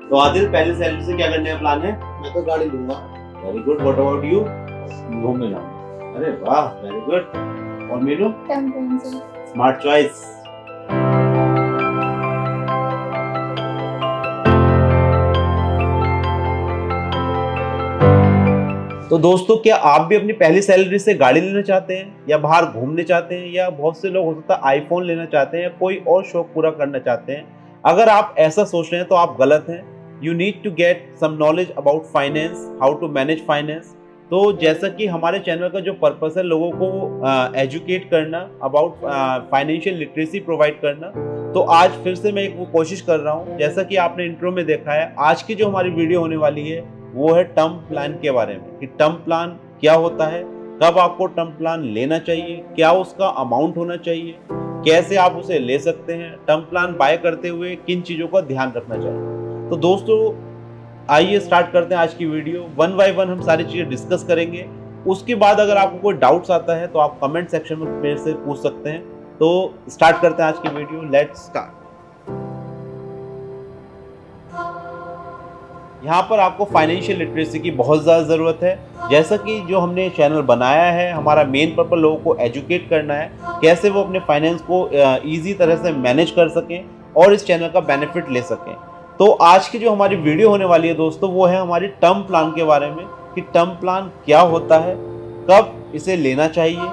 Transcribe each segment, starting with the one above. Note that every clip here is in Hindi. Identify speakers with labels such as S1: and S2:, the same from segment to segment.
S1: तो आदिल, पहले सैलरी से क्या करने का प्लान है?
S2: मैं तो गाड़ी लूंगा।
S1: Very good. What about you?
S3: घूमने जाऊंगा।
S1: अरे वाह, वेरी गुड। और मीनू?
S4: टेम्परेचर।
S1: Smart choice. तो दोस्तों, क्या आप भी अपनी पहली सैलरी से गाड़ी लेना चाहते हैं, या बाहर घूमने चाहते हैं, या बहुत से लोग हो सकता है आईफोन लेना चाहते हैं, या कोई और शौक पूरा करना चाहते हैं? अगर आप ऐसा सोच रहे हैं तो आप गलत हैं। You need to get some knowledge about finance, how to manage finance. तो जैसा कि हमारे चैनल का जो पर्पस है लोगों को एजुकेट करना, अबाउट फाइनेंशियल लिटरेसी प्रोवाइड करना, तो आज फिर से मैं एक वो कोशिश कर रहा हूँ। जैसा कि आपने इंट्रो में देखा है, आज की जो हमारी वीडियो होने वाली है वो है टर्म प्लान के बारे में, कि टर्म प्लान क्या होता है, कब आपको टर्म प्लान लेना चाहिए, क्या उसका अमाउंट होना चाहिए, कैसे आप उसे ले सकते हैं, टर्म प्लान बाय करते हुए किन चीज़ों का ध्यान रखना चाहिए। तो दोस्तों, आइए स्टार्ट करते हैं आज की वीडियो। वन बाय वन हम सारी चीज़ें डिस्कस करेंगे। उसके बाद अगर आपको कोई डाउट्स आता है तो आप कमेंट सेक्शन में मेरे से पूछ सकते हैं। तो स्टार्ट करते हैं आज की वीडियो। Let's start. यहाँ पर आपको फाइनेंशियल लिटरेसी की बहुत ज़्यादा ज़रूरत है। जैसा कि जो हमने चैनल बनाया है, हमारा मेन पर्पस लोगों को एजुकेट करना है, कैसे वो अपने फाइनेंस को ईजी तरह से मैनेज कर सकें और इस चैनल का बेनिफिट ले सकें। तो आज की जो हमारी वीडियो होने वाली है दोस्तों, वो है हमारी टर्म प्लान के बारे में, कि टर्म प्लान क्या होता है, कब इसे लेना चाहिए,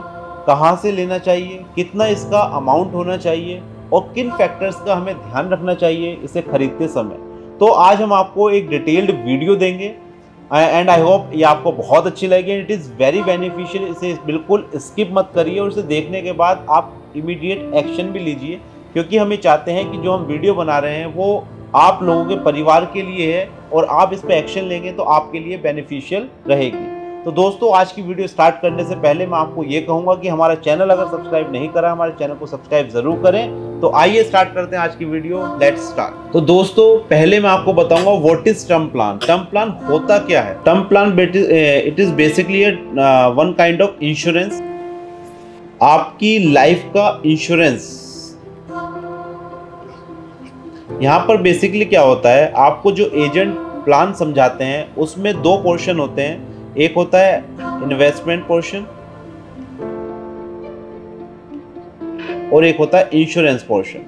S1: कहाँ से लेना चाहिए, कितना इसका अमाउंट होना चाहिए, और किन फैक्टर्स का हमें ध्यान रखना चाहिए इसे खरीदते समय। तो आज हम आपको एक डिटेल्ड वीडियो देंगे एंड आई होप ये आपको बहुत अच्छी लगेगी। It is very beneficial. इसे बिल्कुल स्किप मत करिए और इसे देखने के बाद आप इमीडिएट एक्शन भी लीजिए, क्योंकि हम ये चाहते हैं कि जो हम वीडियो बना रहे हैं वो आप लोगों के परिवार के लिए है, और आप इस पर एक्शन लेंगे तो आपके लिए बेनिफिशियल रहेगी। तो दोस्तों, आज की वीडियो स्टार्ट करने से पहले मैं आपको ये कहूँगा कि हमारा चैनल अगर सब्सक्राइब नहीं करा, हमारे चैनल को सब्सक्राइब जरूर करें। तो आइए स्टार्ट करते हैं आज की वीडियो। Let's start. तो दोस्तों, पहले मैं आपको बताऊंगा what is term plan. Term plan होता क्या है? Term plan it is basically one kind of insurance, आपकी लाइफ का इंश्योरेंस। यहाँ पर बेसिकली क्या होता है, आपको जो एजेंट प्लान समझाते हैं उसमें दो पोर्शन होते हैं। एक होता है इन्वेस्टमेंट पोर्शन और एक होता है इंश्योरेंस पोर्शन।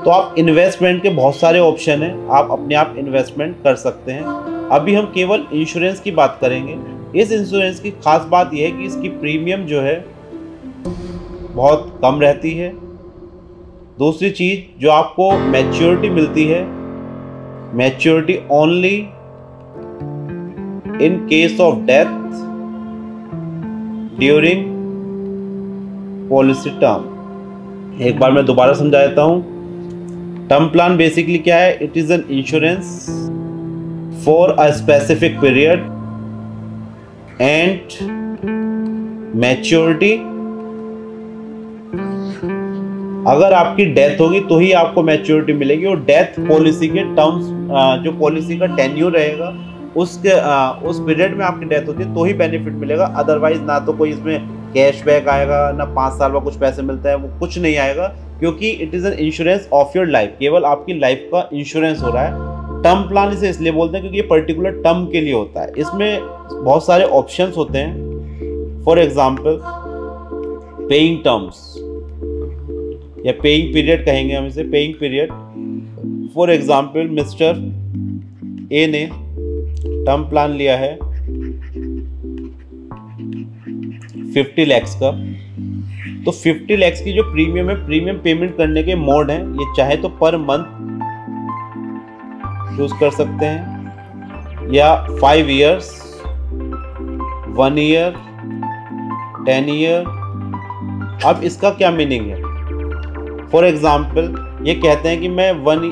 S1: तो आप इन्वेस्टमेंट के बहुत सारे ऑप्शन हैं, आप अपने आप इन्वेस्टमेंट कर सकते हैं। अभी हम केवल इंश्योरेंस की बात करेंगे। इस इंश्योरेंस की खास बात यह है कि इसकी प्रीमियम जो है बहुत कम रहती है। दूसरी चीज, जो आपको मैच्योरिटी मिलती है, maturity only in case of death during policy term. एक बार मैं दोबारा समझा देता हूं। टर्म प्लान बेसिकली क्या है? It is an insurance for a specific period and maturity. अगर आपकी डेथ होगी तो ही आपको मैच्योरिटी मिलेगी, और डेथ पॉलिसी के टर्म्स, जो पॉलिसी का टेन्यूर रहेगा उस पीरियड में आपकी डेथ होती है तो ही बेनिफिट मिलेगा। अदरवाइज ना तो कोई इसमें कैशबैक आएगा, ना 5 साल में कुछ पैसे मिलता है, वो कुछ नहीं आएगा, क्योंकि it is an insurance of your life. केवल आपकी लाइफ का इंश्योरेंस हो रहा है। टर्म प्लान इसे इसलिए बोलते हैं क्योंकि ये पर्टिकुलर टर्म के लिए होता है। इसमें बहुत सारे ऑप्शंस होते हैं। फॉर एग्जाम्पल, पेइंग टर्म्स या पेइंग पीरियड कहेंगे हम इसे, paying period. For example, mister A ने टर्म प्लान लिया है 50 lakhs का। तो 50 lakhs की जो प्रीमियम है, प्रीमियम पेमेंट करने के मोड हैं, ये चाहे तो पर मंथ चूज कर सकते हैं, या 5 years, 1 year, 10 year। अब इसका क्या मीनिंग है? फॉर एग्जाम्पल, ये कहते हैं कि मैं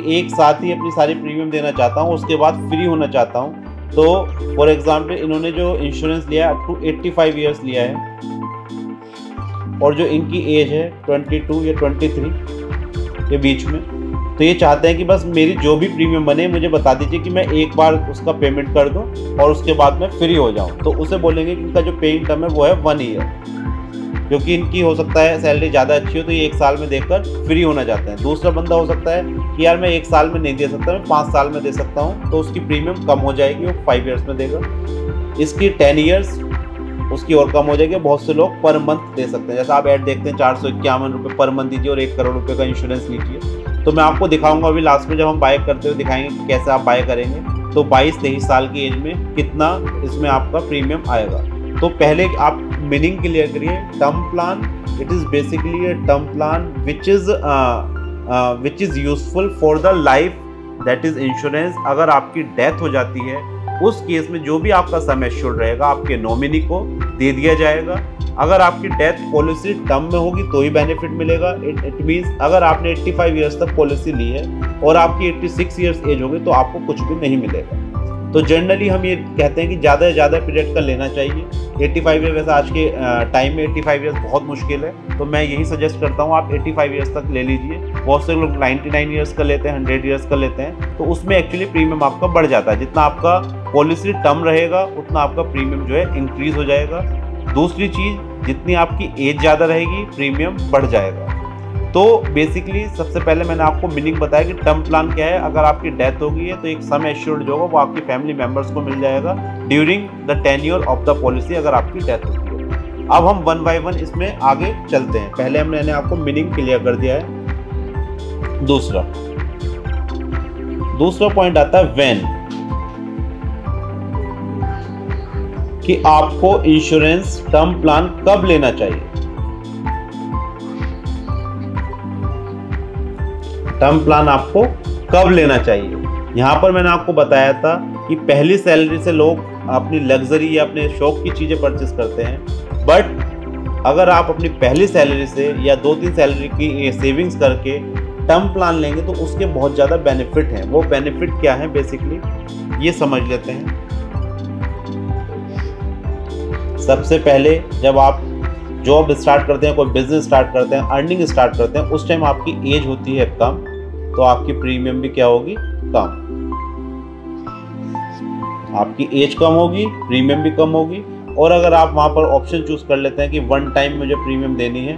S1: एक साथ ही अपनी सारी प्रीमियम देना चाहता हूँ, उसके बाद फ्री होना चाहता हूँ। तो फॉर एग्जाम्पल, इन्होंने जो इंश्योरेंस लिया है अप टू 85 years लिया है, और जो इनकी एज है 22 या 23 के बीच में। तो ये चाहते हैं कि बस मेरी जो भी प्रीमियम बने मुझे बता दीजिए कि मैं एक बार उसका पेमेंट कर दूं और उसके बाद मैं फ्री हो जाऊं। तो उसे बोलेंगे कि इनका जो पेइंग टर्म है वो है 1 year। क्योंकि इनकी हो सकता है सैलरी ज़्यादा अच्छी हो तो ये 1 साल में देकर फ्री होना चाहते हैं। दूसरा बंदा हो सकता है कि यार मैं 1 साल में नहीं दे सकता, मैं 5 साल में दे सकता हूँ, तो उसकी प्रीमियम कम हो जाएगी, वो 5 ईयर्स में देगा। इसकी 10 ईयर्स उसकी और कम हो जाएगी। बहुत से लोग पर मंथ दे सकते हैं, जैसा आप ऐड देखते हैं 451 रुपये पर मंथ दीजिए और 1 करोड़ रुपये का इंश्योरेंस लीजिए। तो मैं आपको दिखाऊंगा अभी लास्ट में जब हम बाय करते हुए दिखाएंगे कि कैसे आप बाय करेंगे। तो 22-23 साल की एज में कितना इसमें आपका प्रीमियम आएगा। तो पहले आप मीनिंग क्लियर करिए। Term plan, it is basically a term plan which is useful for the life, that is insurance. अगर आपकी डेथ हो जाती है उस केस में जो भी आपका सम एश्योर्ड रहेगा आपके नॉमिनी को दे दिया जाएगा। अगर आपकी डेथ पॉलिसी टर्म में होगी तो ही बेनिफिट मिलेगा। इट मीन्स अगर आपने 85 ईयर्स तक पॉलिसी ली है और आपकी 86 ईयर्स एज होगी तो आपको कुछ भी नहीं मिलेगा। तो जनरली हम ये कहते हैं कि ज़्यादा से ज़्यादा पीरियड का लेना चाहिए। 85 ईयर, वैसे आज के टाइम में 85 ईयर्स बहुत मुश्किल है, तो मैं यही सजेस्ट करता हूँ आप 85 ईयर्स तक ले लीजिए। बहुत से लोग 99 ईयर्स का लेते हैं, 100 ईयर्स का लेते हैं, तो उसमें एक्चुअली प्रीमियम आपका बढ़ जाता है। जितना आपका पॉलिसी टर्म रहेगा उतना आपका प्रीमियम जो है इंक्रीज हो जाएगा। दूसरी चीज़, जितनी आपकी एज ज़्यादा रहेगी प्रीमियम बढ़ जाएगा। तो बेसिकली सबसे पहले मैंने आपको मीनिंग बताया कि टर्म प्लान क्या है। अगर आपकी डेथ हो गई है तो एक सम एश्योर्ड जो होगा वो आपकी फैमिली मेंबर्स को मिल जाएगा during the tenure of the policy, अगर आपकी डेथ होती है। अब हम 1 बाय 1 इसमें आगे चलते हैं। पहले मैंने आपको मीनिंग क्लियर कर दिया है। दूसरा पॉइंट आता है व्हेन, कि आपको इंश्योरेंस टर्म प्लान कब लेना चाहिए। टर्म प्लान आपको कब लेना चाहिए। यहाँ पर मैंने आपको बताया था कि पहली सैलरी से लोग अपनी लग्जरी या अपने शौक की चीज़ें परचेस करते हैं, बट अगर आप अपनी पहली सैलरी से या 2-3 सैलरी की सेविंग्स करके टर्म प्लान लेंगे तो उसके बहुत ज़्यादा बेनिफिट हैं। वो बेनिफिट क्या है बेसिकली ये समझ लेते हैं। सबसे पहले जब आप जॉब स्टार्ट करते हैं, कोई बिजनेस स्टार्ट करते हैं, अर्निंग स्टार्ट करते हैं, उस टाइम आपकी एज होती है कम, तो आपकी प्रीमियम भी क्या होगी, कम। आपकी एज कम होगी, प्रीमियम भी कम होगी। और अगर आप वहां पर ऑप्शन चूज कर लेते हैं कि 1 टाइम मुझे प्रीमियम देनी है,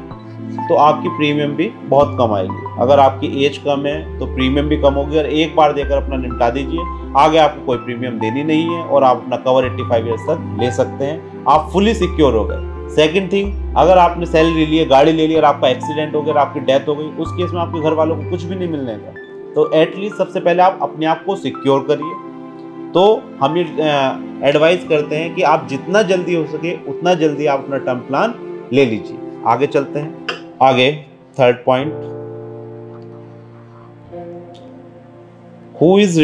S1: तो आपकी प्रीमियम भी बहुत कम आएगी। अगर आपकी एज कम है तो प्रीमियम भी कम होगी, और एक बार देकर अपना निपटा दीजिए, आगे आपको कोई प्रीमियम देनी नहीं है और आप अपना कवर 85 ईयर्स तक ले सकते हैं। आप फुली सिक्योर हो गए। सेकंड थिंग, अगर आपने सैलरी ली है, गाड़ी ले ली और आपका एक्सीडेंट हो गया और आपकी डेथ हो गई, उस केस में आपके घर वालों को कुछ भी नहीं मिलने का। तो एटलीस्ट सबसे पहले आप अपने आप को सिक्योर करिए। तो हम ये एडवाइस करते हैं कि आप जितना जल्दी हो सके उतना जल्दी आप अपना टर्म प्लान ले लीजिए। आगे चलते हैं। आगे third point, who is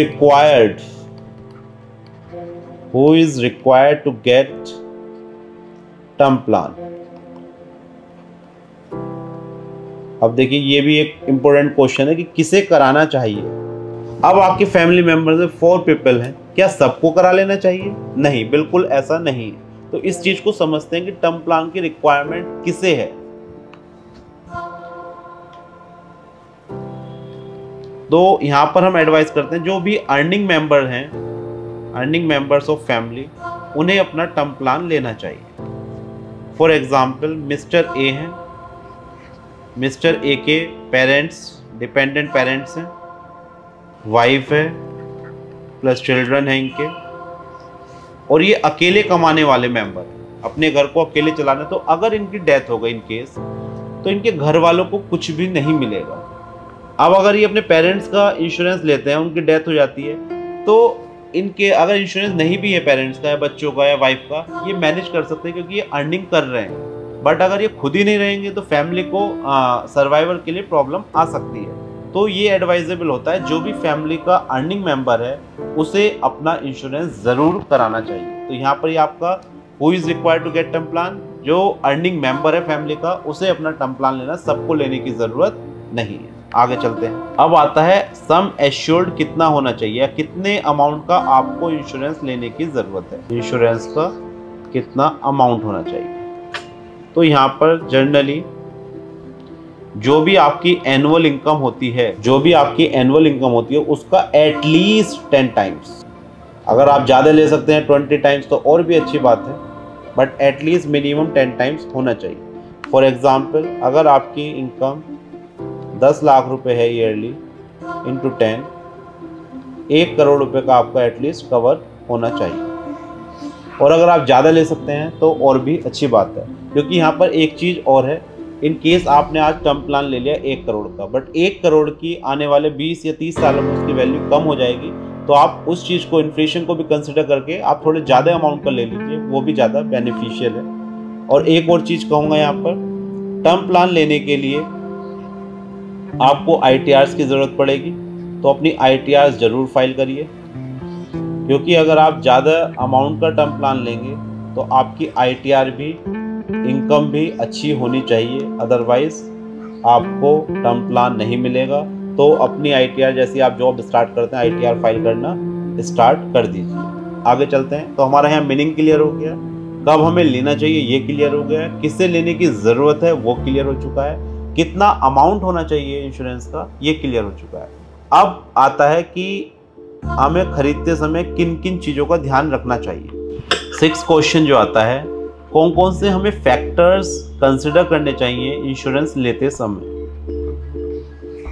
S1: required to get term plan. अब देखिए ये भी एक इंपॉर्टेंट क्वेश्चन है कि किसे कराना चाहिए। अब आपके फैमिली मेंबर से 4 पीपल हैं, क्या सबको करा लेना चाहिए? नहीं, बिल्कुल ऐसा नहीं। तो इस चीज को समझते हैं कि टर्म प्लान की रिक्वायरमेंट किसे है। तो यहां पर हम एडवाइस करते हैं जो भी अर्निंग मेंबर हैं, अर्निंग मेंबर्स ऑफ फैमिली, उन्हें अपना टर्म प्लान लेना चाहिए। फॉर एग्जाम्पल मिस्टर ए हैं, मिस्टर ए के पेरेंट्स डिपेंडेंट पेरेंट्स हैं, वाइफ है प्लस चिल्ड्रन है इनके, और ये अकेले कमाने वाले मेंबर, अपने घर को अकेले चलाने। तो अगर इनकी डेथ हो गई इन केस, तो इनके घर वालों को कुछ भी नहीं मिलेगा। अब अगर ये अपने पेरेंट्स का इंश्योरेंस लेते हैं, उनकी डेथ हो जाती है, तो इनके अगर इंश्योरेंस नहीं भी है पेरेंट्स का या बच्चों का या वाइफ का, ये मैनेज कर सकते हैं क्योंकि ये अर्निंग कर रहे हैं। बट अगर ये खुद ही नहीं रहेंगे तो फैमिली को सर्वाइवल के लिए प्रॉब्लम आ सकती है। तो ये एडवाइजेबल होता है जो भी फैमिली का अर्निंग मेंबर है उसे अपना इंश्योरेंस ज़रूर कराना चाहिए। तो यहाँ पर ये आपका who is required to get term plan, जो अर्निंग मेंबर है फैमिली का उसे अपना टर्म प्लान लेना, सबको लेने की ज़रूरत नहीं है। आगे चलते हैं। अब आता है सम एश्योर्ड कितना होना चाहिए, या कितने अमाउंट का आपको इंश्योरेंस लेने की ज़रूरत है, इंश्योरेंस का कितना अमाउंट होना चाहिए। तो यहाँ पर जनरली जो भी आपकी एनुअल इनकम होती है, उसका एटलीस्ट 10 टाइम्स, अगर आप ज़्यादा ले सकते हैं 20 टाइम्स तो और भी अच्छी बात है, बट एटलीस्ट मिनिमम 10 टाइम्स होना चाहिए। फॉर एग्जाम्पल अगर आपकी इनकम 10 लाख रुपए है ईयरली इंटू 10, 1 करोड़ रुपए का आपका एटलीस्ट कवर होना चाहिए। और अगर आप ज़्यादा ले सकते हैं तो और भी अच्छी बात है, क्योंकि यहाँ पर एक चीज़ और है, इन केस आपने आज टर्म प्लान ले लिया 1 करोड़ का, बट 1 करोड़ की आने वाले 20 या 30 सालों में उसकी वैल्यू कम हो जाएगी, तो आप उस चीज़ को, इन्फ्लेशन को भी कंसिडर करके आप थोड़े ज़्यादा अमाउंट का ले लीजिए, वो भी ज़्यादा बेनिफिशियल है। और एक और चीज़ कहूँगा यहाँ पर, टर्म प्लान लेने के लिए आपको ITRs की ज़रूरत पड़ेगी, तो अपनी ITRs ज़रूर फाइल करिए, क्योंकि अगर आप ज़्यादा अमाउंट का टर्म प्लान लेंगे तो आपकी ITR भी, इनकम भी अच्छी होनी चाहिए, अदरवाइज़ आपको टर्म प्लान नहीं मिलेगा। तो अपनी ITR, जैसे आप जॉब स्टार्ट करते हैं ITR फाइल करना स्टार्ट कर दीजिए। आगे चलते हैं। तो हमारा यहाँ मीनिंग क्लियर हो गया, कब हमें लेना चाहिए ये क्लियर हो गया, किससे लेने की ज़रूरत है वो क्लियर हो चुका है, कितना अमाउंट होना चाहिए इंश्योरेंस का ये क्लियर हो चुका है। अब आता है कि हमें खरीदते समय किन किन चीज़ों का ध्यान रखना चाहिए। 6 क्वेश्चन जो आता है, कौन कौन से हमें फैक्टर्स कंसिडर करने चाहिए इंश्योरेंस लेते समय।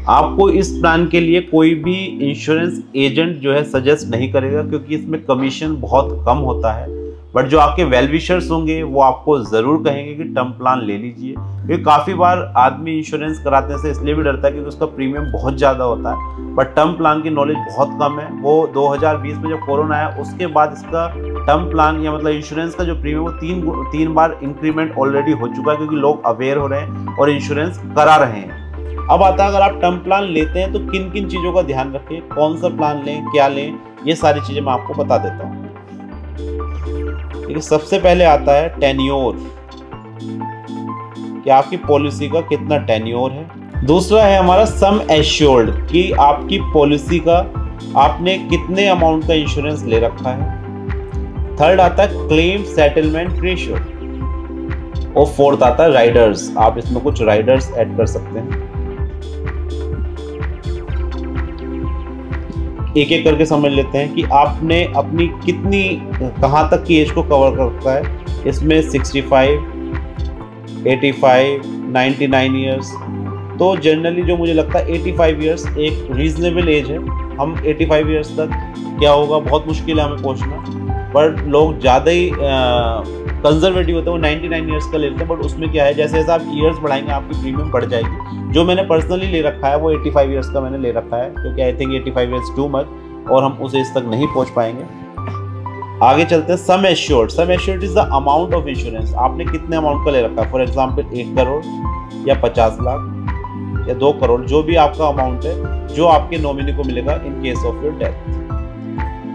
S1: आपको इस प्लान के लिए कोई भी इंश्योरेंस एजेंट जो है सजेस्ट नहीं करेगा, क्योंकि इसमें कमीशन बहुत कम होता है, बट जो आपके वेल विशर्स होंगे वो आपको ज़रूर कहेंगे कि टर्म प्लान ले लीजिए। क्योंकि काफ़ी बार आदमी इंश्योरेंस कराने से इसलिए भी डरता है क्योंकि उसका प्रीमियम बहुत ज़्यादा होता है, बट टर्म प्लान की नॉलेज बहुत कम है। वो 2020 में जब कोरोना आया उसके बाद इसका टर्म प्लान या मतलब इंश्योरेंस का जो प्रीमियम वो तीन बार इंक्रीमेंट ऑलरेडी हो चुका है, क्योंकि लोग अवेयर हो रहे हैं और इंश्योरेंस करा रहे हैं। अब आता है, अगर आप टर्म प्लान लेते हैं तो किन किन चीज़ों का ध्यान रखें, कौन सा प्लान लें, क्या लें, ये सारी चीज़ें मैं आपको बता देता हूँ। देखिए, सबसे पहले आता है टेन्योर, कि आपकी पॉलिसी का कितना टेन्योर है। दूसरा है हमारा सम एश्योर्ड, कि आपकी पॉलिसी का आपने कितने अमाउंट का इंश्योरेंस ले रखा है। थर्ड आता है क्लेम सेटलमेंट रेशियो, और फोर्थ आता है राइडर्स। आप इसमें कुछ राइडर्स ऐड कर सकते हैं। एक एक करके समझ लेते हैं कि आपने अपनी कितनी, कहाँ तक की एज को कवर कर रखा है। इसमें 65, 85, 99 ईयर्स। तो जनरली जो मुझे लगता है 85 ईयर्स एक रीजनेबल एज है। हम 85 ईयर्स तक क्या होगा बहुत मुश्किल है हमें पहुंचना, बट लोग ज़्यादा ही कंजर्वेटिव होते हैं, वो 99 ईयर्स का लेते हैं। बट उसमें क्या है, जैसे जैसे आप ईयर्स बढ़ाएंगे आपकी प्रीमियम बढ़ जाएगी। जो मैंने पर्सनली ले रखा है वो 85 ईयर्स का मैंने ले रखा है, क्योंकि I think 85 years too much और हम उस एज तक नहीं पहुंच पाएंगे। आगे चलते हैं sum assured. Sum assured is the amount of insurance. आपने कितने अमाउंट का ले रखा है। फॉर एग्जाम्पल 1 करोड़ या 50 लाख या 2 करोड़, जो भी आपका अमाउंट है, जो आपके नॉमिनी को मिलेगा in case of your death.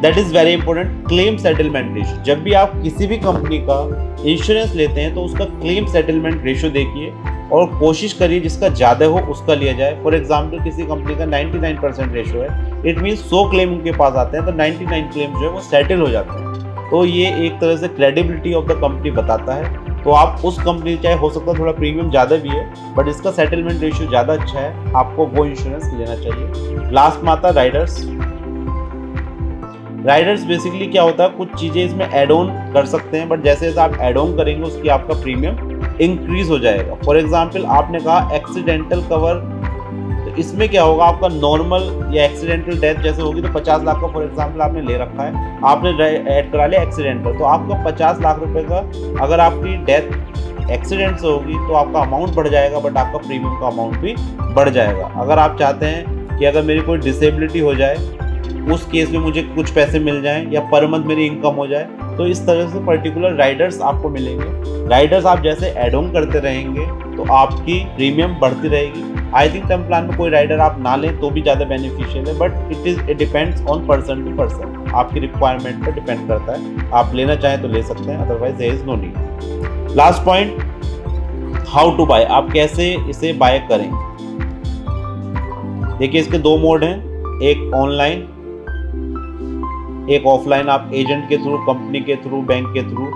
S1: That is very important. Claim settlement ratio, जब भी आप किसी भी कंपनी का इंश्योरेंस लेते हैं तो उसका क्लेम सेटलमेंट रेशियो देखिए और कोशिश करिए जिसका ज़्यादा हो उसका लिया जाए। फॉर एग्जाम्पल किसी कंपनी का 99% रेशियो है, इट मीन्स 100 क्लेम उनके पास आते हैं तो 99 क्लेम जो है वो सेटल हो जाते हैं। तो ये एक तरह से क्रेडिबिलिटी ऑफ द कंपनी बताता है। तो आप उस कंपनी, चाहे हो सकता है थोड़ा प्रीमियम ज़्यादा भी है, बट इसका सेटलमेंट रेशियो ज़्यादा अच्छा है, आपको वो इंश्योरेंस लेना चाहिए। लास्ट में आता है राइडर्स। राइडर्स बेसिकली क्या होता है, कुछ चीज़ें इसमें ऐड ऑन कर सकते हैं, बट जैसे जैसे आप ऐड ऑन करेंगे उसकी आपका प्रीमियम इंक्रीज हो जाएगा। फॉर एग्जांपल आपने कहा एक्सीडेंटल कवर, तो इसमें क्या होगा, आपका नॉर्मल या एक्सीडेंटल डेथ जैसे होगी तो 50 लाख का फॉर एग्जांपल आपने ले रखा है, आपने ऐड करा लिया एक्सीडेंटल, तो आपका 50 लाख रुपए का अगर आपकी डेथ एक्सीडेंट से होगी तो आपका अमाउंट बढ़ जाएगा, बट आपका प्रीमियम का अमाउंट भी बढ़ जाएगा। अगर आप चाहते हैं कि अगर मेरी कोई डिसेबिलिटी हो जाए उस केस में मुझे कुछ पैसे मिल जाएं या पर मंथ मेरी इनकम हो जाए, तो इस तरह से पर्टिकुलर राइडर्स आपको मिलेंगे। राइडर्स आप जैसे ऐड ऑन करते रहेंगे तो आपकी प्रीमियम बढ़ती रहेगी। आई थिंक टर्म प्लान में कोई राइडर आप ना लें तो भी ज़्यादा बेनिफिशियल है, but it depends on person to person, आपकी रिक्वायरमेंट पर डिपेंड करता है। आप लेना चाहें तो ले सकते हैं, otherwise there is no need. Last point, how to buy, आप कैसे इसे बाय करें। देखिए इसके 2 मोड हैं, एक ऑनलाइन एक ऑफलाइन। आप एजेंट के थ्रू, कंपनी के थ्रू, बैंक के थ्रू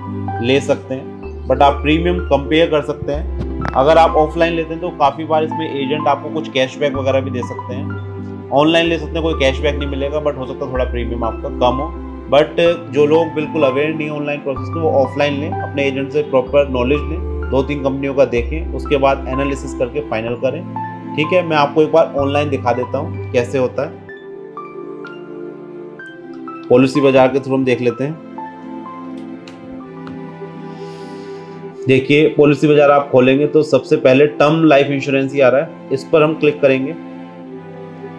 S1: ले सकते हैं, बट आप प्रीमियम कंपेयर कर सकते हैं। अगर आप ऑफलाइन लेते हैं तो काफ़ी बार इसमें एजेंट आपको कुछ कैशबैक वगैरह भी दे सकते हैं। ऑनलाइन ले सकते हैं, कोई कैशबैक नहीं मिलेगा, बट हो सकता है थोड़ा प्रीमियम आपका कम हो। बट जो लोग बिल्कुल अवेयर नहीं है ऑनलाइन प्रोसेस में, वो ऑफलाइन लें, अपने एजेंट से प्रॉपर नॉलेज लें, 2-3 कंपनियों का देखें, उसके बाद एनालिसिस करके फाइनल करें। ठीक है, मैं आपको एक बार ऑनलाइन दिखा देता हूँ कैसे होता है। पॉलिसी बाजार के थ्रू हम देख लेते हैं। देखिए पॉलिसी बाजार आप खोलेंगे तो सबसे पहले टर्म लाइफ इंश्योरेंस ही आ रहा है, इस पर हम क्लिक करेंगे।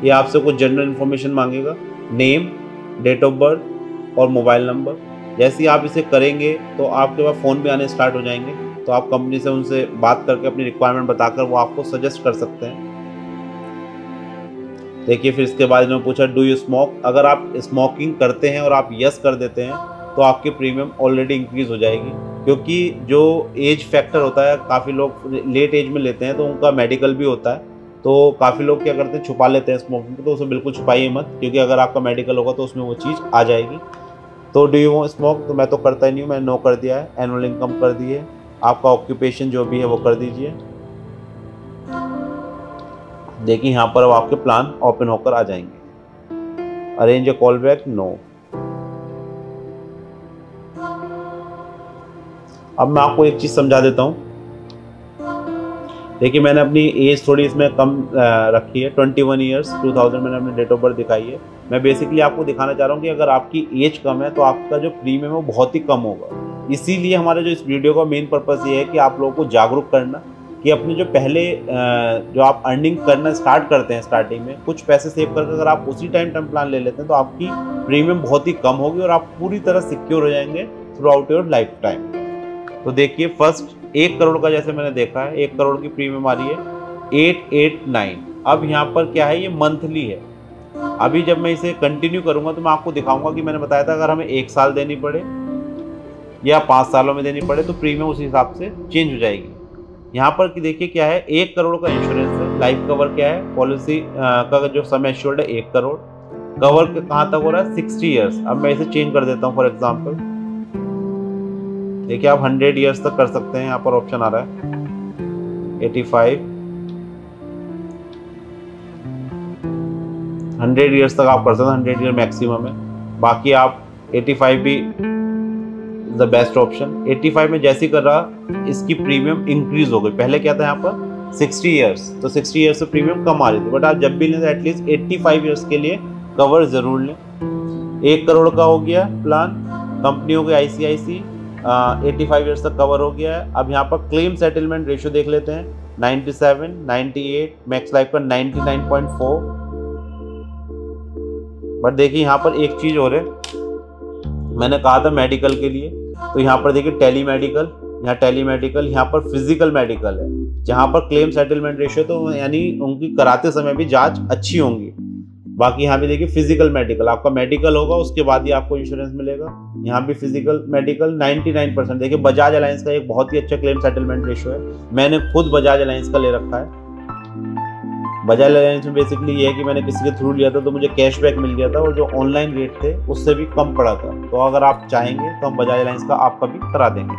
S1: ये आपसे कुछ जनरल इन्फॉर्मेशन मांगेगा, नेम, डेट ऑफ बर्थ और मोबाइल नंबर। जैसे ही आप इसे करेंगे तो आपके पास फ़ोन भी आने स्टार्ट हो जाएंगे, तो आप कंपनी से उनसे बात करके अपनी रिक्वायरमेंट बताकर वो आपको सजेस्ट कर सकते हैं। देखिए फिर इसके बाद इन्होंने पूछा डू यू स्मोक। अगर आप स्मोकिंग करते हैं और आप यस कर देते हैं तो आपकी प्रीमियम ऑलरेडी इंक्रीज हो जाएगी, क्योंकि जो एज फैक्टर होता है, काफ़ी लोग लेट एज में लेते हैं तो उनका मेडिकल भी होता है, तो काफ़ी लोग क्या करते हैं छुपा लेते हैं स्मोकिंग, तो उसे बिल्कुल छुपाइए मत, क्योंकि अगर आपका मेडिकल होगा तो उसमें वो चीज़ आ जाएगी। तो डू यू स्मोक, तो मैं तो करता ही नहीं हूँ, मैंने नो कर दिया है। एनुअल इनकम कर दिए, आपका ऑक्यूपेशन जो भी है वो कर दीजिए। देखिए यहाँ पर अब आपके प्लान ओपन होकर आ जाएंगे। अरेंज ए कॉल बैक, नो। अब मैं आपको एक चीज़ समझा देता हूँ। देखिए मैंने अपनी एज थोड़ी इसमें कम रखी है, 21 ईयर्स 2000 मैंने अपनी डेट ऑफ बर्थ दिखाई है। मैं बेसिकली आपको दिखाना चाह रहा हूँ कि अगर आपकी एज कम है तो आपका जो प्रीमियम है वो बहुत ही कम होगा। इसीलिए हमारे जो इस वीडियो का मेन पर्पस ये है कि आप लोगों को जागरूक करना कि अपने जो पहले जो आप अर्निंग करना स्टार्ट करते हैं स्टार्टिंग में, कुछ पैसे सेव करके अगर आप उसी टाइम टर्म प्लान ले लेते हैं तो आपकी प्रीमियम बहुत ही कम होगी और आप पूरी तरह सिक्योर हो जाएंगे through out your life time. तो देखिए फर्स्ट 1 करोड़ का जैसे मैंने देखा है, 1 करोड़ की प्रीमियम आ रही है 889। अब यहाँ पर क्या है, ये मंथली है। अभी जब मैं इसे कंटिन्यू करूंगा तो मैं आपको दिखाऊंगा कि मैंने बताया था अगर हमें 1 साल देनी पड़े या 5 सालों में देनी पड़े तो प्रीमियम उस हिसाब से चेंज हो जाएगी। यहाँ पर कि देखिए क्या है, 1 करोड़ का इंश्योरेंस है। लाइफ कवर क्या है, पॉलिसी का जो सम एश्योर्ड है 1 करोड़। कवर कहाँ तक हो रहा है, 60 ईयर्स। अब मैं इसे चेंज कर देता हूँ फॉर एग्जाम्पल। देखिए आप 100 ईयर्स तक कर सकते हैं, यहाँ पर ऑप्शन आ रहा है 85, 100 ईयर्स तक आप कर सकते हैं, 100 ईयर मैक्सिमम है। बाकी आप 85 भी द बेस्ट ऑप्शन। 85 में जैसी कर रहा इसकी प्रीमियम इंक्रीज हो गई। पहले क्या था यहाँ पर 60 ईयर्स, तो 60 ईयर्स से प्रीमियम कम आ रही थी, बट आप जब भी लें तो एटलीस्ट 85 ईयर्स के लिए कवर जरूर लें। 1 करोड़ का हो गया प्लान, कंपनी हो गई ICICI, 85 ईयर्स तक कवर हो गया है। अब यहाँ पर क्लेम सेटलमेंट रेशियो देख लेते हैं, 97, 98, मैक्स लाइफ पर 99.4। बट देखिए यहाँ पर एक चीज और है, मैंने कहा था मेडिकल के लिए, तो यहाँ पर देखिए टेली मेडिकल, यहाँ टेली मेडिकल, यहाँ पर फिजिकल मेडिकल है, जहाँ पर क्लेम सेटलमेंट रेशियो तो यानी उनकी कराते समय भी जांच अच्छी होंगी। बाकी यहाँ पे देखिए फिजिकल मेडिकल, आपका मेडिकल होगा उसके बाद ही आपको इंश्योरेंस मिलेगा। यहाँ भी फिजिकल मेडिकल 99%। देखिए बजाज अलायंस का एक बहुत ही अच्छा क्लेम सेटलमेंट रेशियो है, मैंने खुद बजाज अलायंस का ले रखा है। बजाज अलायंस में बेसिकली ये है कि मैंने किसी के थ्रू लिया था तो मुझे कैशबैक मिल गया था और जो ऑनलाइन रेट थे उससे भी कम पड़ा था। तो अगर आप चाहेंगे तो हम बजाज अलायंस का आपका भी करा देंगे।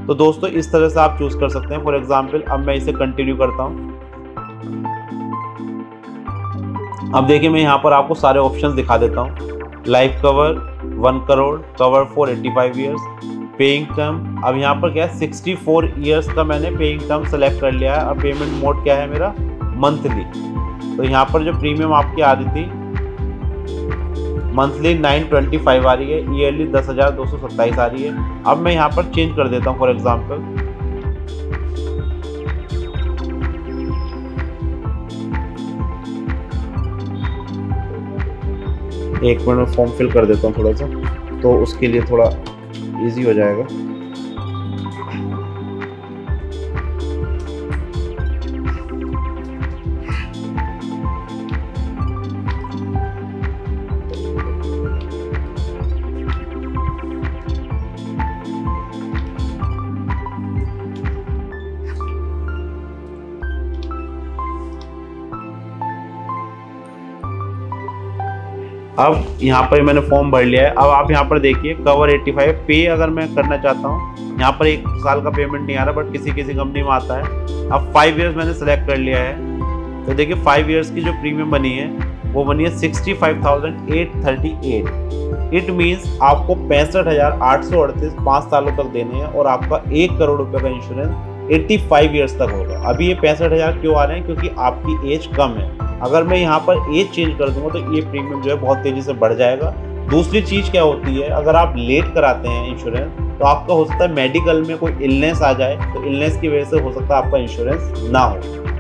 S1: तो दोस्तों इस तरह से आप चूज कर सकते हैं। फॉर एग्जाम्पल अब मैं इसे कंटिन्यू करता हूँ। अब देखिए मैं यहाँ पर आपको सारे ऑप्शंस दिखा देता हूँ। Life cover 1 crore, cover for 85 years, paying term. अब यहाँ पर क्या है 64 ईयर्स का मैंने पेइंग टर्म सेलेक्ट कर लिया है। अब पेमेंट मोड क्या है मेरा, मंथली। तो यहाँ पर जो प्रीमियम आपकी आ रही थी मंथली 925 आ रही है, ईयरली 10,227 आ रही है। अब मैं यहाँ पर चेंज कर देता हूँ फॉर एग्जाम्पल। एक मिनट में फॉर्म फिल कर देता हूँ थोड़ा सा, तो उसके लिए थोड़ा इजी हो जाएगा। अब यहाँ पर मैंने फॉर्म भर लिया है। अब आप यहाँ पर देखिए कवर 85 पे अगर मैं करना चाहता हूँ, यहाँ पर 1 साल का पेमेंट नहीं आ रहा, बट किसी किसी कंपनी में आता है। अब 5 ईयर्स मैंने सेलेक्ट कर लिया है, तो देखिए 5 ईयर्स की जो प्रीमियम बनी है वो बनी है 65,838। इट मीन्स आपको 65,838 5 सालों तक देने हैं और आपका 1 करोड़ रुपए का इंश्योरेंस 85 ईयर्स तक होगा। अभी ये 65,000 क्यों आ रहे हैं? क्योंकि आपकी एज कम है। अगर मैं यहाँ पर एज चेंज कर दूंगा तो ये प्रीमियम जो है बहुत तेजी से बढ़ जाएगा। दूसरी चीज़ क्या होती है, अगर आप लेट कराते हैं इंश्योरेंस तो आपका हो सकता है मेडिकल में कोई इलनेस आ जाए, तो इलनेस की वजह से हो सकता है आपका इंश्योरेंस ना हो।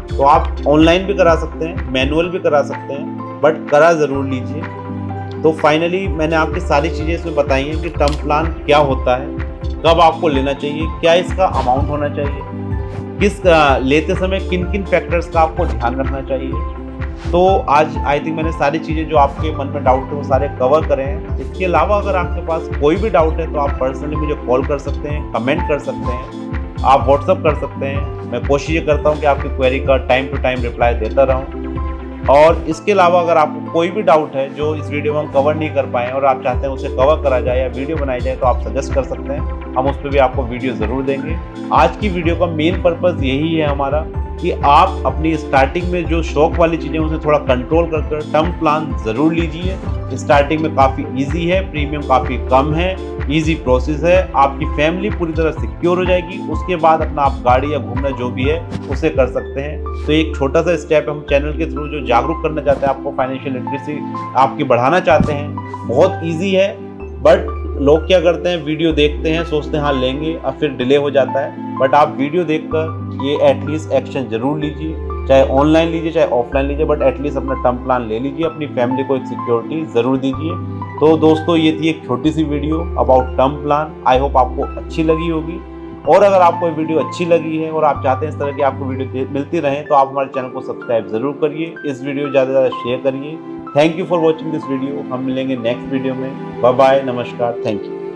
S1: तो आप ऑनलाइन भी करा सकते हैं, मैनुअल भी करा सकते हैं, बट करा ज़रूर लीजिए। तो फाइनली मैंने आपकी सारी चीज़ें इसमें बताई हैं कि टर्म प्लान क्या होता है, कब आपको लेना चाहिए, क्या इसका अमाउंट होना चाहिए, किस लेते समय किन किन फैक्टर्स का आपको ध्यान रखना चाहिए। तो आज आई थिंक मैंने सारी चीज़ें जो आपके मन में डाउट थे वो सारे कवर करे हैं। इसके अलावा अगर आपके पास कोई भी डाउट है तो आप पर्सनली मुझे कॉल कर सकते हैं, कमेंट कर सकते हैं, आप व्हाट्सअप कर सकते हैं। मैं कोशिश ये करता हूँ कि आपकी क्वेरी का टाइम टू टाइम रिप्लाई देता रहूँ। और इसके अलावा अगर आपको कोई भी डाउट है जो इस वीडियो में हम कवर नहीं कर पाए और आप चाहते हैं उसे कवर करा जाए या वीडियो बनाई जाए तो आप सजेस्ट कर सकते हैं, हम उस पर भी आपको वीडियो ज़रूर देंगे। आज की वीडियो का मेन पर्पज़ यही है हमारा कि आप अपनी स्टार्टिंग में जो शौक वाली चीज़ें उसे थोड़ा कंट्रोल कर टर्म प्लान ज़रूर लीजिए। स्टार्टिंग में काफ़ी इजी है, प्रीमियम काफ़ी कम है, इजी प्रोसेस है, आपकी फैमिली पूरी तरह सिक्योर हो जाएगी। उसके बाद अपना आप गाड़ी या घूमना जो भी है उसे कर सकते हैं। तो एक छोटा सा स्टेप हम चैनल के थ्रू जो जागरूक करना चाहते हैं, आपको फाइनेंशियल लिटरेसी आपकी बढ़ाना चाहते हैं, बहुत ईजी है। बट लोग क्या करते हैं, वीडियो देखते हैं, सोचते हैं हाँ लेंगे, और फिर डिले हो जाता है। बट आप वीडियो देखकर ये एटलीस्ट एक्शन जरूर लीजिए, चाहे ऑनलाइन लीजिए चाहे ऑफलाइन लीजिए, बट एटलीस्ट अपना टर्म प्लान ले लीजिए, अपनी फैमिली को एक सिक्योरिटी ज़रूर दीजिए। तो दोस्तों ये थी एक छोटी सी video about term plan. I hope आपको अच्छी लगी होगी। और अगर आपको ये वीडियो अच्छी लगी है और आप चाहते हैं इस तरह की आपको वीडियो मिलती रहे तो आप हमारे चैनल को सब्सक्राइब ज़रूर करिए, इस वीडियो को ज़्यादा से ज़्यादा शेयर करिए। Thank you for watching this video. हम मिलेंगे नेक्स्ट वीडियो में। बाय बाय, नमस्कार, थैंक यू।